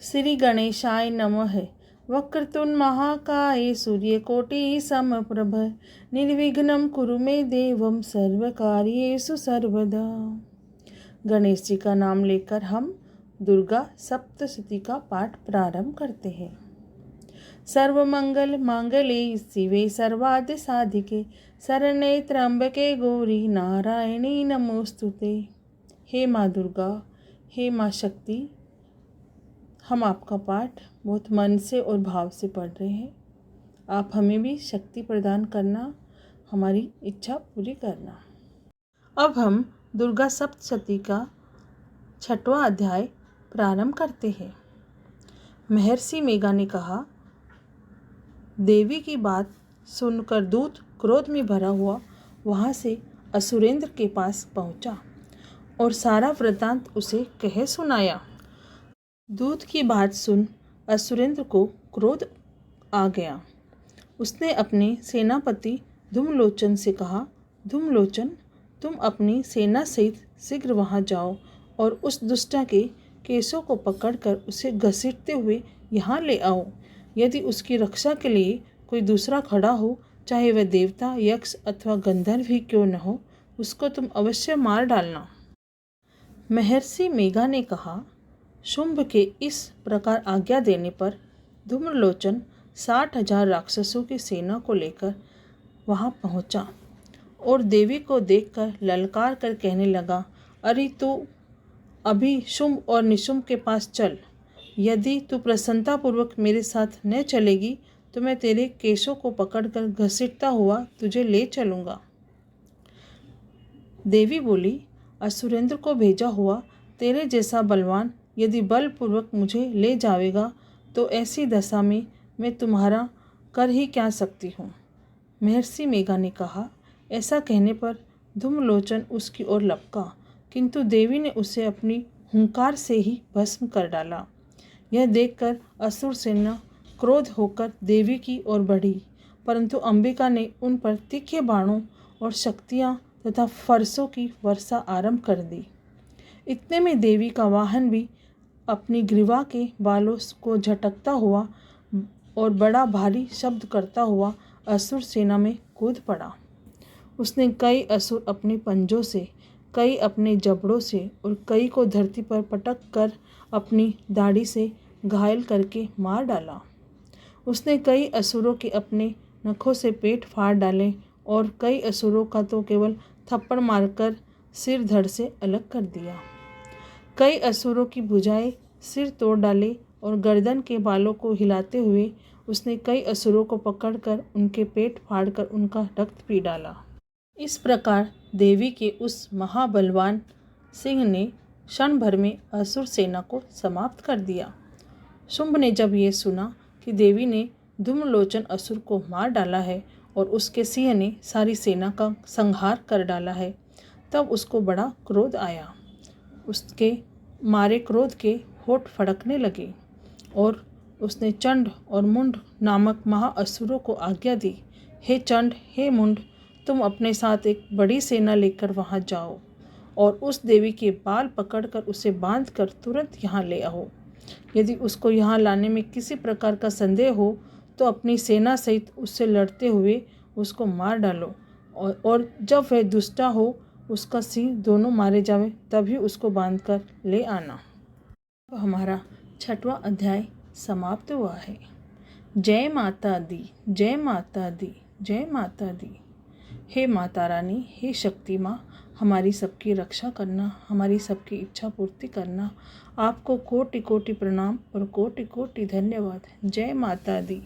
श्री गणेशाय नमः। वक्रतुंड महाकाय सूर्यकोटि समप्रभ निर्विघ्नं कुरु मे देवं सर्वकार्येषु सर्वदा। गणेश जी का नाम लेकर हम दुर्गा सप्तशती का पाठ प्रारंभ करते हैं। सर्वमंगल मांगल्ये शिवे सर्वार्थ साधिके शरण्ये त्र्यंबके गौरी नारायणी नमोस्तुते। हे माँ दुर्गा, हे माँ शक्ति, हम आपका पाठ बहुत मन से और भाव से पढ़ रहे हैं। आप हमें भी शक्ति प्रदान करना, हमारी इच्छा पूरी करना। अब हम दुर्गा सप्तशती का 6वां अध्याय प्रारंभ करते हैं। महर्षि मेघा ने कहा, देवी की बात सुनकर दूत क्रोध में भरा हुआ वहाँ से असुरेंद्र के पास पहुँचा और सारा वृत्तांत उसे कह सुनाया। दूत की बात सुन असुरेंद्र को क्रोध आ गया। उसने अपने सेनापति धूम्रलोचन से कहा, धूम्रलोचन, तुम अपनी सेना सहित शीघ्र वहां जाओ और उस दुष्टा के केशों को पकड़कर उसे घसीटते हुए यहाँ ले आओ। यदि उसकी रक्षा के लिए कोई दूसरा खड़ा हो, चाहे वह देवता, यक्ष अथवा गंधर्व ही क्यों न हो, उसको तुम अवश्य मार डालना। महर्षि मेघा ने कहा। शुंभ के इस प्रकार आज्ञा देने पर धूम्रलोचन 60,000 राक्षसों की सेना को लेकर वहां पहुंचा और देवी को देखकर ललकार कर कहने लगा, अरे तू अभी शुंभ और निशुंभ के पास चल। यदि तू प्रसन्नतापूर्वक मेरे साथ न चलेगी तो मैं तेरे केशों को पकड़कर घसीटता हुआ तुझे ले चलूँगा। देवी बोली, असुरेंद्र को भेजा हुआ तेरे जैसा बलवान यदि बलपूर्वक मुझे ले जाएगा तो ऐसी दशा में मैं तुम्हारा कर ही क्या सकती हूँ। महर्षि मेघा ने कहा। ऐसा कहने पर धूम्रलोचन उसकी ओर लपका, किंतु देवी ने उसे अपनी हुंकार से ही भस्म कर डाला। यह देखकर असुर सेना क्रोध होकर देवी की ओर बढ़ी, परंतु अंबिका ने उन पर तीखे बाणों और शक्तियाँ तथा फरसों की वर्षा आरंभ कर दी। इतने में देवी का वाहन भी अपनी ग्रीवा के बालों को झटकता हुआ और बड़ा भारी शब्द करता हुआ असुर सेना में कूद पड़ा। उसने कई असुर अपने पंजों से, कई अपने जबड़ों से और कई को धरती पर पटक कर अपनी दाढ़ी से घायल करके मार डाला। उसने कई असुरों के अपने नखों से पेट फाड़ डाले और कई असुरों का तो केवल थप्पड़ मारकर सिर धड़ से अलग कर दिया। कई असुरों की भुजाएं सिर तोड़ डाले और गर्दन के बालों को हिलाते हुए उसने कई असुरों को पकड़कर उनके पेट फाड़कर उनका रक्त पी डाला। इस प्रकार देवी के उस महाबलवान सिंह ने क्षण भर में असुर सेना को समाप्त कर दिया। शुंभ ने जब ये सुना कि देवी ने धूम्रलोचन असुर को मार डाला है और उसके सिंह ने सारी सेना का संहार कर डाला है, तब उसको बड़ा क्रोध आया। उसके मारे क्रोध के होठ फड़कने लगे और उसने चंड और मुंड नामक महाअसुरों को आज्ञा दी, हे चंड, हे मुंड, तुम अपने साथ एक बड़ी सेना लेकर वहां जाओ और उस देवी के बाल पकड़कर उसे बांधकर तुरंत यहाँ ले आओ। यदि उसको यहाँ लाने में किसी प्रकार का संदेह हो तो अपनी सेना सहित उससे लड़ते हुए उसको मार डालो और जब वह दुष्टा हो, उसका सिंह दोनों मारे जावे, तभी उसको बांधकर ले आना। अब हमारा 6वां अध्याय समाप्त हुआ है। जय माता दी, जय माता दी, जय माता दी। हे माता रानी, हे शक्ति माँ, हमारी सबकी रक्षा करना, हमारी सबकी इच्छा पूर्ति करना। आपको कोटि कोटि प्रणाम और कोटि कोटि धन्यवाद। जय माता दी।